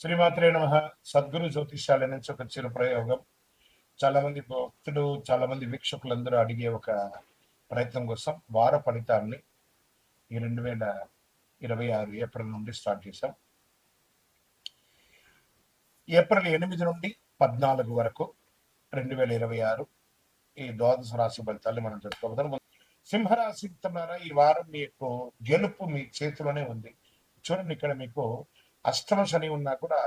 శ్రీమాత్రే నమః. సద్గురు జ్యోతిష్యాల నుంచి ఒక చిరు ప్రయోగం. చాలా మంది భక్తులు, చాలా మంది వీక్షకులందరూ అడిగే ఒక ప్రయత్నం కోసం వార ఫలితాన్ని ఈ 2026 ఏప్రిల్ నుండి స్టార్ట్ చేశాం. ఏప్రిల్ 8 నుండి 14 వరకు 2026 ఈ ద్వాదశ రాశి ఫలితాన్ని మనం చెప్పుకోబోతాం. సింహరాశి ద్వారా ఈ వారం మీకు గెలుపు మీ చేతిలోనే ఉంది. చూడండి, ఇక్కడ మీకు అష్టమ శని ఉన్నా కూడా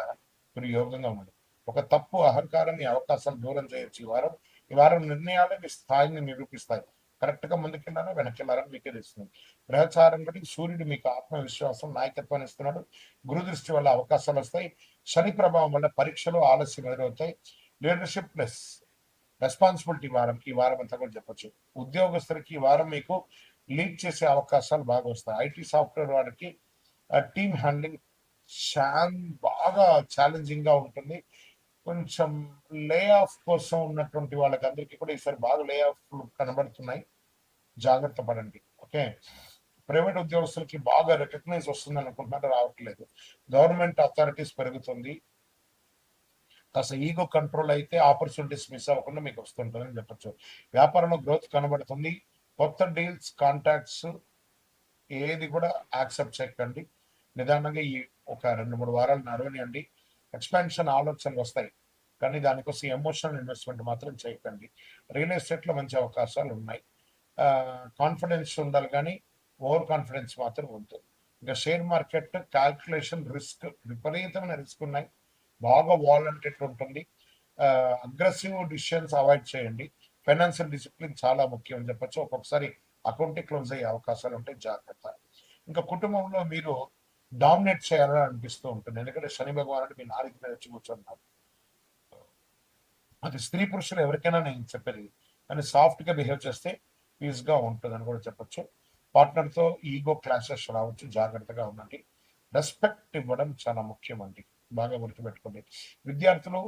మీరు యోగంగా ఉంది. ఒక తప్పు అహంకారం మీ అవకాశాలు దూరం చేయొచ్చు. ఈ వారం నిర్ణయాలే మీ స్థాయిని నిరూపిస్తాయి. కరెక్ట్ గా ముందుకెళ్ళారా వెనక్కెళ్ళారని మీకే తెలుస్తుంది. గ్రహచారం బట్టి సూర్యుడు మీకు ఆత్మవిశ్వాసం, నాయకత్వాన్ని ఇస్తున్నాడు. గురు దృష్టి వల్ల అవకాశాలు వస్తాయి. శని ప్రభావం వల్ల పరీక్షలు ఆలస్యం ఎదురవుతాయి. లీడర్షిప్ ప్లస్ రెస్పాన్సిబిలిటీ ఈ వారం అంతా కూడా చెప్పొచ్చు. ఉద్యోగస్తులకి ఈ వారం మీకు లీడ్ చేసే అవకాశాలు బాగా వస్తాయి. ఐటీ సాఫ్ట్వేర్ వారికి టీమ్ హ్యాండ్లింగ్ బాగా ఛాలెంజింగ్ గా ఉంటుంది. కొంచెం లే ఆఫ్ కోసం ఉన్నటువంటి వాళ్ళకి అందరికీ కూడా ఈసారి బాగా లే ఆఫ్ కనబడుతున్నాయి. జాగ్రత్త పడండి. ఓకే, ప్రైవేట్ ఉద్యోగస్తులకి బాగా రికగ్నైజ్ వస్తుంది అనుకుంటున్నారు, రావట్లేదు. గవర్నమెంట్ అథారిటీస్ పెరుగుతుంది. కాస్త ఈగో కంట్రోల్ అయితే ఆపర్చునిటీస్ మిస్ అవ్వకుండా మీకు వస్తుంటుందని చెప్పచ్చు. వ్యాపారంలో గ్రోత్ కనబడుతుంది. కొత్త డీల్స్, కాంటాక్ట్స్ ఏది కూడా యాక్సెప్ట్ చేయకండి. నిదానంగా ఈ ఒక 2-3 వారాలు నడవనియండి. ఎక్స్పాన్షన్ ఆలోచనలు వస్తాయి, కానీ దానికోసం ఎమోషనల్ ఇన్వెస్ట్మెంట్ మాత్రం చేయకండి. రియల్ ఎస్టేట్లో మంచి అవకాశాలు ఉన్నాయి. కాన్ఫిడెన్స్ ఉండాలి, కానీ ఓవర్ కాన్ఫిడెన్స్ మాత్రం వద్దు. ఇంకా షేర్ మార్కెట్ క్యాల్కులేషన్, రిస్క్, విపరీతమైన రిస్క్ ఉన్నాయి. బాగా వాలంటీర్ ఉంటుంది. అగ్రెసివ్ డిసిషన్స్ అవాయిడ్ చేయండి. ఫైనాన్షియల్ డిసిప్లిన్ చాలా ముఖ్యం అని చెప్పచ్చు. ఒక్కొక్కసారి అకౌంట్ క్లోజ్ అయ్యే అవకాశాలు ఉంటాయి, జాగ్రత్త. ఇంకా కుటుంబంలో మీరు డామినేట్ చేయాలని అనిపిస్తూ ఉంటుంది, ఎందుకంటే శని భగవానుడు మీ నాలుగు మీద వచ్చి కూర్చున్నారు. అది స్త్రీ పురుషులు ఎవరికైనా నేను చెప్పేది, కానీ సాఫ్ట్ గా బిహేవ్ చేస్తే పీస్ గా ఉంటుంది అని కూడా చెప్పొచ్చు. పార్ట్నర్ తో ఈగో క్లాషెస్ రావచ్చు, జాగ్రత్తగా ఉండండి. రెస్పెక్ట్ ఇవ్వడం చాలా ముఖ్యం అండి, బాగా గుర్తుపెట్టుకోండి. విద్యార్థులు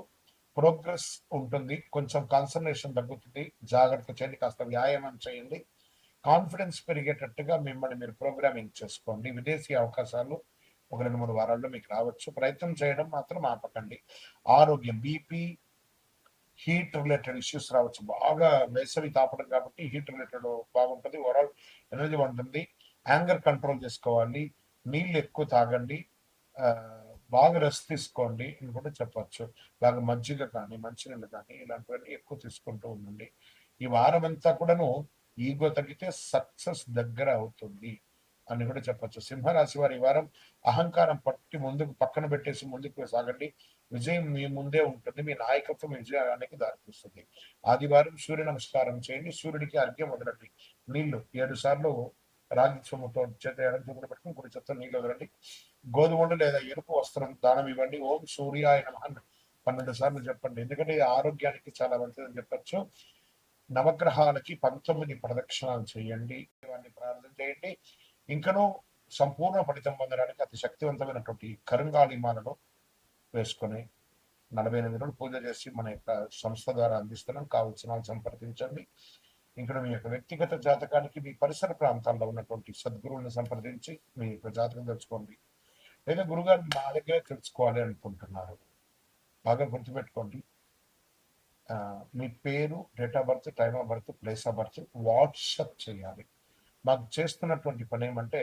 ప్రోగ్రెస్ ఉంటుంది, కొంచెం కాన్సన్ట్రేషన్ తగ్గుతుంది, జాగ్రత్త చేయండి. కాస్త వ్యాయామం చేయండి. కాన్ఫిడెన్స్ పెరిగేటట్టుగా మిమ్మల్ని మీరు ప్రోగ్రామింగ్ చేసుకోండి. విదేశీ అవకాశాలు ఒక 2-3 వారాల్లో మీకు రావచ్చు. ప్రయత్నం చేయడం మాత్రం ఆపకండి. ఆరోగ్యం, బీపీ, హీట్ రిలేటెడ్ ఇష్యూస్ రావచ్చు. బాగా వేసవి తాపడం కాబట్టి హీట్ రిలేటెడ్ బాగుంటుంది. ఓవరాల్ ఎనర్జీ ఉంటుంది. యాంగర్ కంట్రోల్ చేసుకోవాలి. నీళ్ళు ఎక్కువ తాగండి. బాగా రెస్ట్ తీసుకోండి అని కూడా చెప్పచ్చు. బాగా మజ్జిగ కానీ, మంచినీళ్ళు కానీ ఇలాంటివన్నీ ఎక్కువ తీసుకుంటూ ఉండండి. ఈ వారం అంతా కూడాను ఈగో తగ్గితే సక్సెస్ దగ్గర అవుతుంది అని కూడా చెప్పచ్చు. సింహరాశి వారి వారం అహంకారం పట్టి పక్కన పెట్టేసి ముందుకు సాగండి. విజయం మీ ముందే ఉంటుంది. మీ నాయకత్వం విజయానికి దారితీస్తుంది. ఆదివారం సూర్య నమస్కారం చేయండి. సూర్యుడికి అర్ఘ్యం వదలండి. నీళ్లు 7 సార్లు రాగి సొమ్ముతో చేత ఎడంతో పెట్టుకుని కుడి చెత్త నీళ్ళు వదలండి. గోధుమలు లేదా ఎరుపు వస్త్రం దానం ఇవ్వండి. ఓం సూర్యాయ నమః 12 సార్లు చెప్పండి, ఎందుకంటే ఇది ఆరోగ్యానికి చాలా మంచిదని చెప్పచ్చు. నవగ్రహాలకి 19 ప్రదక్షిణాలు చేయండి, ఇవన్నీ ప్రార్థన చేయండి. ఇంకనూ సంపూర్ణ ఫలితం పొందడానికి అతి శక్తివంతమైనటువంటి కరుంగాళిమాలను వేసుకొని 48 రోజులు పూజ చేసి మన యొక్క సంస్థ ద్వారా అందిస్తున్నాం. కావలసిన సంప్రదించండి. ఇక్కడ మీ యొక్క వ్యక్తిగత జాతకానికి మీ పరిసర ప్రాంతాల్లో ఉన్నటువంటి సద్గురువులను సంప్రదించి మీ యొక్క జాతకం తెలుసుకోండి. లేదా గురుగారు మా దగ్గర తెలుసుకోవాలి అనుకుంటున్నారు, బాగా గుర్తుపెట్టుకోండి. మీ పేరు, date of birth, time of birth, place of birth WhatsApp చేయాలి. మాకు చేస్తున్నటువంటి పని ఏమంటే,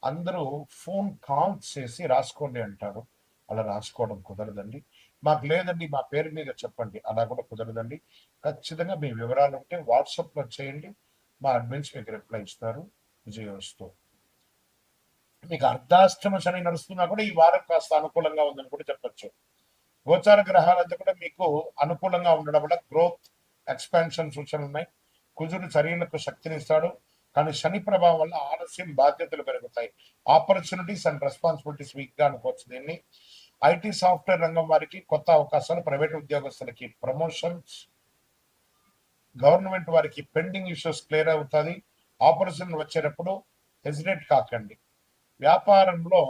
అందరూ ఫోన్ కాల్స్ చేసి రాసుకోండి అంటారు. అలా రాసుకోవడం కుదరదండి. మాకు లేదండి మా పేరు మీద చెప్పండి, అలా కూడా కుదరదండి. ఖచ్చితంగా మీ వివరాలు ఉంటే వాట్సాప్లో చేయండి. మా అడ్మిన్స్ మీకు రిప్లై ఇస్తారు. విజయోస్తు. మీకు అర్ధాష్టమ శని నడుస్తున్నా కూడా ఈ వారం కాస్త అనుకూలంగా ఉందని కూడా చెప్పచ్చు. గోచార గ్రహాలంతా కూడా మీకు అనుకూలంగా ఉండడం వల్ల గ్రోత్, ఎక్స్పాన్షన్ సూచనలు ఉన్నాయి. కుజుడు శరీరకు శక్తినిస్తాడు, కానీ శని ప్రభావం వల్ల ఆలస్యం, బాధ్యతలు పెరుగుతాయి. ఆపర్చునిటీస్ అండ్ రెస్పాన్సిబిలిటీస్ వీక్ గా అనుకోవచ్చు దీన్ని. ఐటీ సాఫ్ట్వేర్ రంగం వారికి కొత్త అవకాశాలు, ప్రైవేట్ ఉద్యోగస్తులకి ప్రమోషన్స్, గవర్నమెంట్ వారికి పెండింగ్ ఇష్యూస్ క్లియర్ అవుతుంది. ఆపర్చునిటీ వచ్చేటప్పుడు హెసిటేట్ కాకండి. వ్యాపారంలో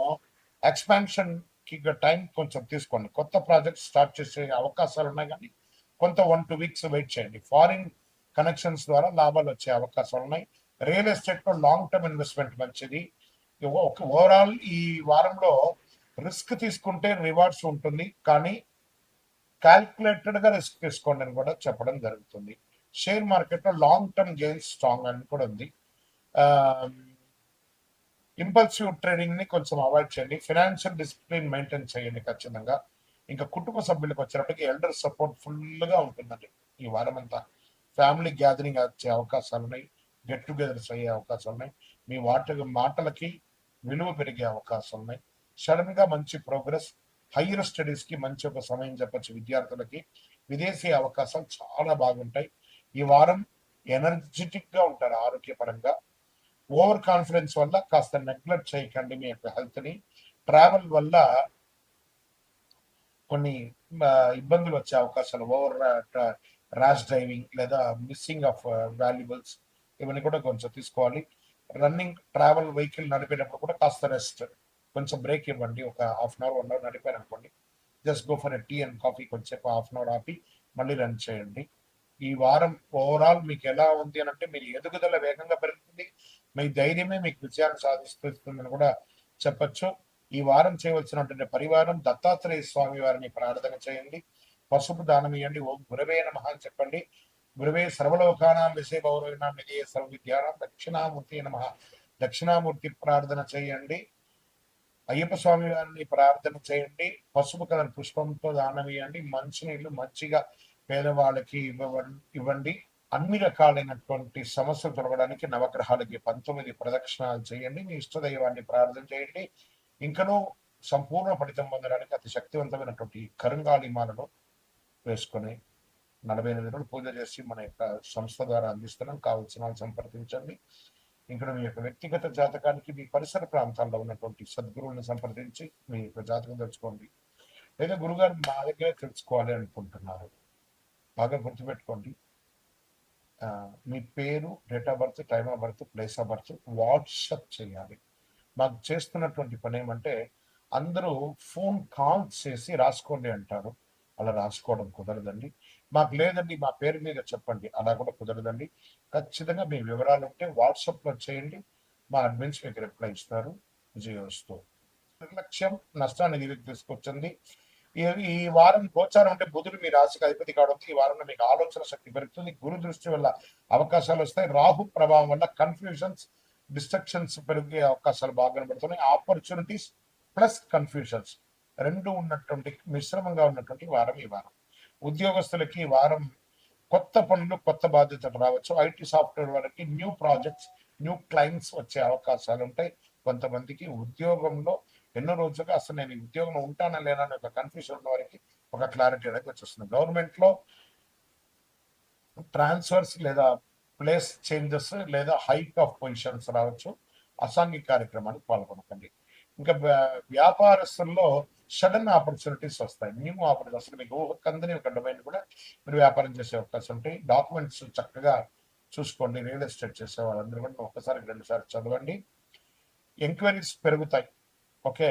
ఎక్స్పాన్షన్ కి టైం కొంచెం తీసుకోండి. కొత్త ప్రాజెక్ట్ స్టార్ట్ చేసే అవకాశాలు ఉన్నాయి, కానీ కొంత 1-2 వీక్స్ వెయిట్ చేయండి. ఫారిన్ కనెక్షన్స్ ద్వారా లాభాలు వచ్చే అవకాశాలు ఉన్నాయి. రియల్ ఎస్టేట్ లో లాంగ్ టర్మ్ ఇన్వెస్ట్మెంట్ మంచిది. ఓవరాల్ ఈ వారంలో రిస్క్ తీసుకుంటే రివార్డ్స్ ఉంటుంది, కానీ క్యాల్కులేటెడ్ గా రిస్క్ తీసుకోండి అని కూడా చెప్పడం జరుగుతుంది. షేర్ మార్కెట్ లో లాంగ్ టర్మ్ గెయిన్స్ స్ట్రాంగ్ అని కూడా ఉంది. ఇంపల్సివ్ ట్రేడింగ్ ని కొంచెం అవాయిడ్ చేయండి. ఫైనాన్షియల్ డిసిప్లిన్ మెయింటైన్ చేయండి ఖచ్చితంగా. ఇంకా కుటుంబ సభ్యులకు వచ్చేటప్పటికి ఎల్డర్ సపోర్ట్ ఫుల్ గా ఉంటుందండి ఈ వారం అంతా. ఫ్యామిలీ గ్యాదరింగ్ వచ్చే అవకాశాలు ఉన్నాయి, గెట్ టుగెదర్స్ అయ్యే అవకాశాలు ఉన్నాయి, మీ మాటలకి విలువ పెరిగే అవకాశాలు ఉన్నాయి. సడన్ గా మంచి ప్రోగ్రెస్, హైయర్ స్టడీస్ కి మంచి ఒక సమయం చెప్పచ్చు. విద్యార్థులకి విదేశీ అవకాశాలు చాలా బాగుంటాయి. ఈ వారం ఎనర్జెటిక్ గా ఉంటారు ఆరోగ్యపరంగా. ఓవర్ కాన్ఫిడెన్స్ వల్ల కాస్త నెగ్లెక్ట్ చేయకండి మీ యొక్క హెల్త్ ని. ట్రావెల్ వల్ల కొన్ని ఇబ్బందులు వచ్చే అవకాశాలు, ఓవర్ ర్యాష్ డ్రైవింగ్ లేదా మిస్సింగ్ ఆఫ్ వాల్యుబుల్స్, ఇవన్నీ కూడా కొంచెం తీసుకోవాలి. రన్నింగ్, ట్రావెల్ వెహికల్ నడిపేటప్పుడు కూడా కాస్త రెస్ట్, కొంచెం బ్రేక్ ఇవ్వండి. ఒక హాఫ్ అన్ అవర్ 1 అవర్ నడిపారనుకోండి, just go for a tea and coffee, కొంచెంసేపు హాఫ్ అన్ అవర్ ఆపి మళ్ళీ రన్ చేయండి. ఈ వారం ఓవరాల్ మీకు ఎలా ఉంది అని అంటే, మీరు ఎదుగుదల వేగంగా పెరుగుతుంది, మీ ధైర్యమే మీకు విజయాన్ని సాధిస్తుందని కూడా చెప్పచ్చు. ఈ వారం చేయవలసినటువంటి పరివారం దత్తాత్రేయ స్వామి వారిని ప్రార్థన చేయండి, పసుపు దానం ఇవ్వండి, ఓం గురవే నమః అని చెప్పండి. గురువే సర్వలోకానాం విషయ గౌరవినాం నిధియే సర్వ విద్యానాం దక్షిణామూర్తి నమః, దక్షిణామూర్తి ప్రార్థన చేయండి. అయ్యప్ప స్వామి వారిని ప్రార్థన చేయండి, పసుపు కలర్ పుష్పంతో దానం ఇవ్వండి, మంచినీళ్ళు మంచిగా పేదవాళ్ళకి ఇవ్వండి. అన్ని రకాలైనటువంటి సమస్యలు తొలగడానికి నవగ్రహాలకి 19 ప్రదక్షిణాలు చేయండి, మీ ఇష్టదైవాన్ని ప్రార్థన చేయండి. ఇంకనూ సంపూర్ణ ఫలితం పొందడానికి అతి శక్తివంతమైనటువంటి కరుంగాలి మాలను వేసుకొని 48 రోజులు పూజ చేసి మన యొక్క సంస్థ ద్వారా అందిస్తున్నాం. కావాల్సిన వాళ్ళు సంప్రదించండి. ఇక్కడ మీ యొక్క వ్యక్తిగత జాతకానికి మీ పరిసర ప్రాంతాల్లో ఉన్నటువంటి సద్గురువులను సంప్రదించి మీ యొక్క జాతకం తెలుసుకోండి. లేదా గురుగారు మా దగ్గర తెలుసుకోవాలి అనుకుంటున్నారు, బాగా గుర్తుపెట్టుకోండి. మీ పేరు, date of birth, time of birth, place of birth WhatsApp చేయాలి. మాకు చేస్తున్నటువంటి పని ఏమంటే, అందరూ ఫోన్ కాల్స్ చేసి రాసుకోండి అంటారు. అలా రాసుకోవడం కుదరదండి. మాకు లేదండి మా పేరు మీద చెప్పండి, అలా కూడా కుదరదండి. ఖచ్చితంగా మీ వివరాలు ఉంటే వాట్సాప్లో చేయండి, మా అడ్మిన్స్ మీకు రిప్లై ఇస్తారు. విజయోస్తు. నిర్లక్ష్యం నష్టాన్ని తీసుకొచ్చింది. ఈ వారం గోచారం అంటే బుధుడు మీ రాశికి అధిపతి కావడంతో ఈ వారంలో మీకు ఆలోచన శక్తి పెరుగుతుంది. గురు దృష్టి వల్ల అవకాశాలు వస్తాయి. రాహు ప్రభావం వల్ల కన్ఫ్యూజన్స్, డిస్ట్రక్షన్స్ పెరిగే అవకాశాలు బాగా కనబడుతున్నాయి. ఆపర్చునిటీస్ ప్లస్ కన్ఫ్యూజన్స్ రెండు ఉన్నటువంటి మిశ్రమంగా ఉన్నటువంటి వారం ఈ వారం. ఉద్యోగస్తులకి ఈ వారం కొత్త పనులు, కొత్త బాధ్యతలు రావచ్చు. ఐటీ సాఫ్ట్వేర్ వారికి న్యూ ప్రాజెక్ట్స్, న్యూ క్లయింట్స్ వచ్చే అవకాశాలు ఉంటాయి. కొంతమందికి ఉద్యోగంలో ఎన్నో రోజులుగా అసలు నేను ఈ ఉద్యోగంలో ఉంటానా లేనా అనే ఒక కన్ఫ్యూజన్ ఉన్న వారికి ఒక క్లారిటీ అనేది వచ్చేస్తుంది. గవర్నమెంట్ లో ట్రాన్స్ఫర్స్ లేదా ప్లేస్ చేంజెస్ లేదా హైక్ ఆఫ్ పొజిషన్స్ రావచ్చు. అసాంఘిక కార్యక్రమానికి పాల్గొనకండి. ఇంకా వ్యాపారస్తుల్లో సడన్ ఆపర్చునిటీస్ వస్తాయి, న్యూ ఆపర్చునిటీస్. అసలు మీకు ఊహకందని ఒక డొమైన్ కూడా మీరు వ్యాపారం చేసే అవకాశం ఉంటాయి. డాక్యుమెంట్స్ చక్కగా చూసుకోండి. రియల్ ఎస్టేట్ చేసే వాళ్ళందరూ కూడా ఒకసారి 2 సార్లు చదవండి. ఎంక్వైరీస్ పెరుగుతాయి. ఓకే,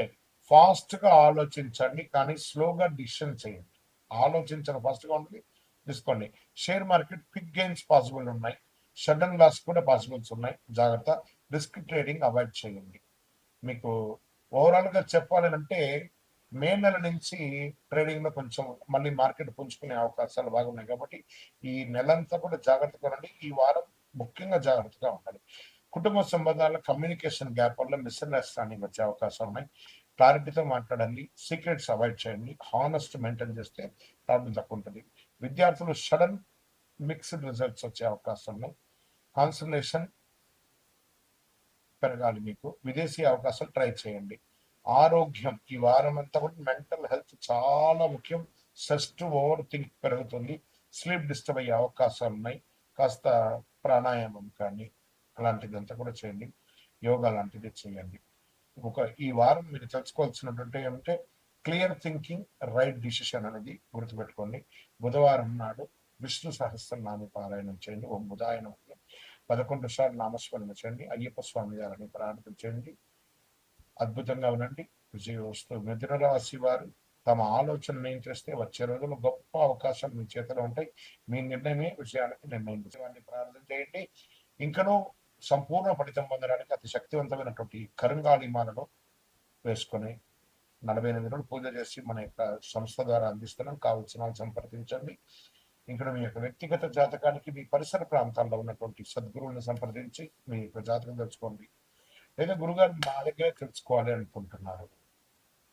ఫాస్ట్ గా ఆలోచించండి, కానీ స్లోగా డిసిషన్ చేయండి. ఆలోచించడం ఫాస్ట్ గా ఉంటుంది, తీసుకోండి. Share market quick gains possible ఉన్నాయి, సడన్ లాస్ కూడా పాసిబుల్స్ ఉన్నాయి. జాగ్రత్త. రిస్క్ ట్రేడింగ్ అవాయిడ్ చేయండి. మీకు ఓవరాల్ గా చెప్పాలంటే మే నెల నుంచి ట్రేడింగ్ లో కొంచెం మళ్ళీ మార్కెట్ పుంజుకునే అవకాశాలు బాగున్నాయి. కాబట్టి ఈ నెలంతా కూడా జాగ్రత్తగా ఉండండి. ఈ వారం ముఖ్యంగా జాగ్రత్తగా ఉండాలి. కుటుంబ సంబంధాల కమ్యూనికేషన్ గ్యాప్ వల్ల మిస్అండర్స్టాండింగ్ వచ్చే అవకాశం ఉన్నాయి. క్లారిటీతో మాట్లాడండి, సీక్రెట్స్ అవాయిడ్ చేయండి, హానెస్ట్ మెయింటైన్ చేస్తే ప్రాబ్లం తక్కువ ఉంటుంది. విద్యార్థులు సడన్ మిక్స్డ్ రిజల్ట్స్ వచ్చే అవకాశం ఉన్నాయి. కాన్సన్ట్రేషన్ పెరగాలి మీకు. విదేశీ అవకాశాలు ట్రై చేయండి. ఆరోగ్యం ఈ వారం అంతా కూడా మెంటల్ హెల్త్ చాలా ముఖ్యం. స్ట్రెస్, ఓవర్ థింక్ పెరుగుతుంది, స్లీప్ డిస్టర్బ్ అయ్యే అవకాశాలు ఉన్నాయి. కాస్త ప్రాణాయామం కానీ అలాంటిదంతా కూడా చేయండి, యోగా లాంటిది చేయండి. ఈ వారం మీరు తెలుసుకోవాల్సినటువంటి ఏమంటే క్లియర్ థింకింగ్, రైట్ డిసిషన్ అనేది గుర్తుపెట్టుకోండి. బుధవారం నాడు విష్ణు సహస్రనామ పారాయణం చేయండి. ఓం బుధాయ నమః 11 సార్లు నామస్మరణ చేయండి. అయ్యప్ప స్వామి గారిని ప్రార్థన చేయండి. అద్భుతంగా ఉండండి. విజయోస్తు. మిథున రాశి వారు తమ ఆలోచన ఏం చేస్తే వచ్చే రోజుల్లో గొప్ప అవకాశాలు మీ చేతిలో ఉంటాయి. మీ నిర్ణయమే విషయానికి నిర్ణయం. విషయాన్ని ప్రార్థన చేయండి. ఇంకనూ సంపూర్ణ ఫలితం పొందడానికి అతి శక్తివంతమైనటువంటి కరుంగాళి మాలను వేసుకొని 48 రోజులు పూజ చేసి మన యొక్క సంస్థ ద్వారా అందిస్తున్నాం. కావాల్సిన వాళ్ళు సంప్రదించండి. ఇక్కడ మీ యొక్క వ్యక్తిగత జాతకానికి మీ పరిసర ప్రాంతాల్లో ఉన్నటువంటి సద్గురువులను సంప్రదించి మీ యొక్క జాతకం తెలుసుకోండి. లేదా గురుగారు మా దగ్గరే తెలుసుకోవాలి అనుకుంటున్నారు,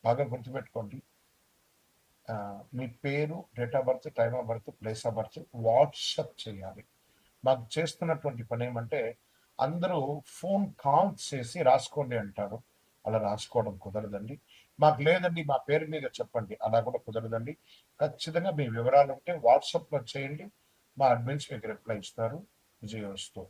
బాగా గుర్తుపెట్టుకోండి. మీ పేరు, date of birth, time of birth, place of birth WhatsApp చేయాలి. మాకు చేస్తున్నటువంటి పని ఏమంటే, అందరూ ఫోన్ కాల్స్ చేసి రాసుకోండి అంటారు. అలా రాసుకోవడం కుదరదండి. మాకు లేదండి మా పేరు మీద చెప్పండి, అలా కూడా కుదరదండి. ఖచ్చితంగా మీ వివరాలు ఉంటే వాట్సాప్లో చేయండి. మా అడ్మిన్స్ మీకు రిప్లై ఇస్తారు. విజయోస్తు.